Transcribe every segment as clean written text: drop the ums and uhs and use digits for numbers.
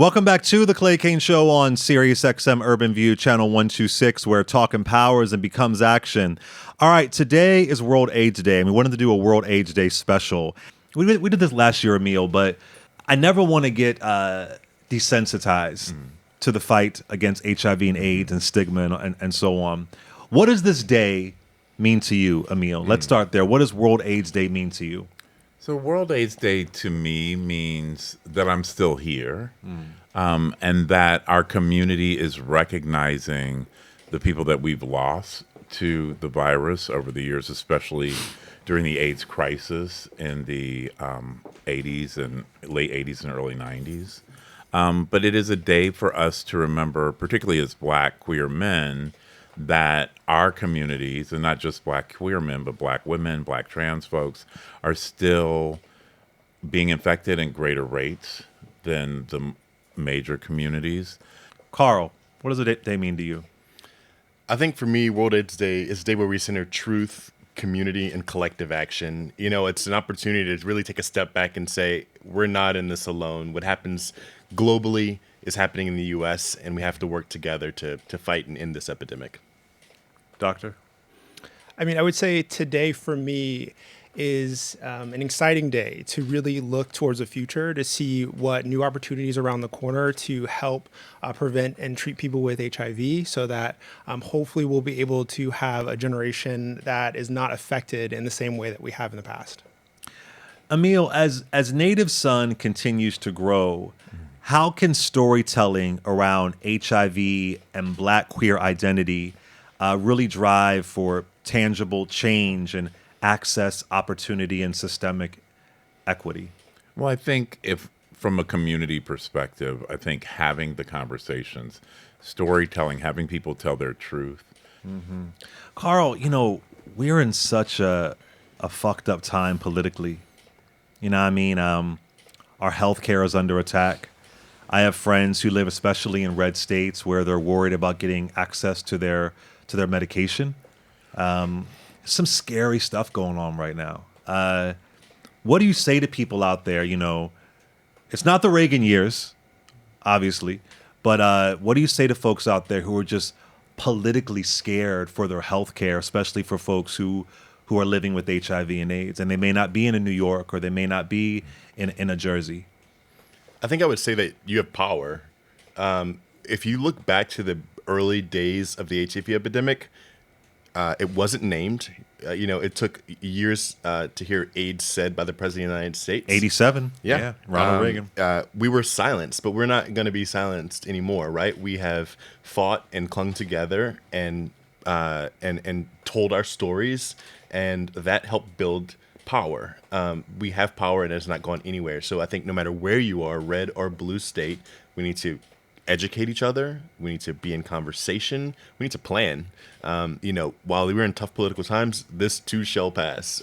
Welcome back to the Clay Kane Show on Sirius XM Urban View, channel 126, where talk empowers and becomes action. All right, today is World AIDS Day, and we wanted to do a World AIDS Day special. We did this last year, Emil, but I never want to get desensitized to the fight against HIV and AIDS and stigma and so on. What does this day mean to you, Emil? Let's start there. What does World AIDS Day mean to you? So World AIDS Day to me means that I'm still here, and that our community is recognizing the people that we've lost to the virus over the years, especially during the AIDS crisis in the 80s and late 80s and early 90s. But it is a day for us to remember, particularly as Black queer men, that our communities, and not just Black queer men, but Black women, Black trans folks, are still being infected in greater rates than the major communities. Carl, what does the day mean to you? I think for me, World AIDS Day is a day where we center truth, community, and collective action. You know, it's an opportunity to really take a step back and say, we're not in this alone. What happens globally is happening in the U.S., and we have to work together to fight and end this epidemic. Doctor? I mean, I would say today for me is an exciting day to really look towards the future, to see what new opportunities around the corner to help prevent and treat people with HIV, so that hopefully we'll be able to have a generation that is not affected in the same way that we have in the past. Emil, as Native Son continues to grow, how can storytelling around HIV and Black queer identity really drive for tangible change and access, opportunity, and systemic equity? Well, I think if from a community perspective, I think having the conversations, storytelling, having people tell their truth. Carl, you know, we're in such a fucked up time politically. You know what I mean? Our healthcare is under attack. I have friends who live especially in red states where they're worried about getting access to their medication. Some scary stuff going on right now. What do you say to people out there? You know, it's not the Reagan years, obviously, but what do you say to folks out there who are just politically scared for their health care, especially for folks who are living with HIV and AIDS, and they may not be in New York or they may not be in a Jersey? I think I would say that you have power. If you look back to the early days of the HIV epidemic, it wasn't named. It took years to hear AIDS said by the President of the United States. 87. Yeah. Ronald Reagan. We were silenced, but we're not going to be silenced anymore, right? We have fought and clung together and told our stories, and that helped build power. We have power, and it's not going anywhere. So I think no matter where you are, red or blue state, we need to educate each other. We need to be in conversation. We need to plan. While we're in tough political times, this too shall pass.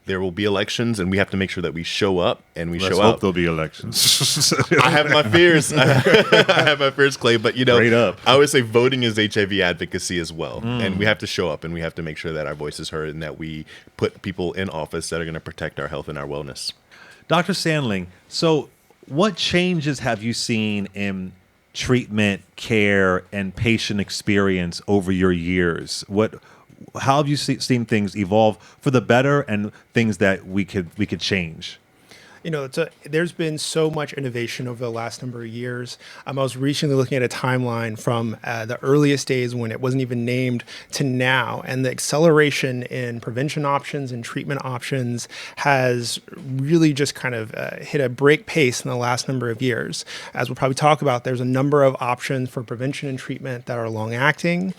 There will be elections, and we have to make sure that we show up and we Let's show hope up. there'll be elections. I have my fears. I have my fears, Clay. But Straight up. I would say voting is HIV advocacy as well, and we have to show up and we have to make sure that our voice is heard and that we put people in office that are going to protect our health and our wellness. Dr. Sandling, so what changes have you seen in treatment, care, and patient experience over your years? How have you seen things evolve for the better and things that we could change? You know, there's been so much innovation over the last number of years. I was recently looking at a timeline from the earliest days when it wasn't even named to now, and the acceleration in prevention options and treatment options has really just kind of hit a break pace in the last number of years. As we'll probably talk about, there's a number of options for prevention and treatment that are long-acting.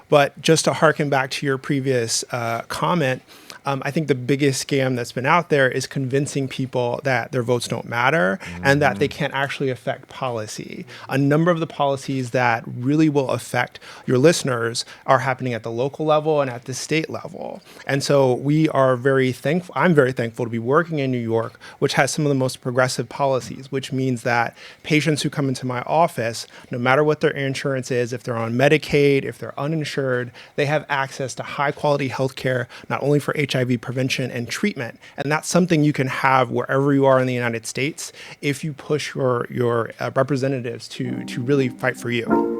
But just to harken back to your previous comment, I think the biggest scam that's been out there is convincing people that their votes don't matter and that they can't actually affect policy. A number of the policies that really will affect your listeners are happening at the local level and at the state level. And so we are very thankful. I'm very thankful to be working in New York, which has some of the most progressive policies, which means that patients who come into my office, no matter what their insurance is, if they're on Medicaid, if they're uninsured, they have access to high quality health care, not only for HIV HIV prevention and treatment. And that's something you can have wherever you are in the United States if you push your representatives to really fight for you.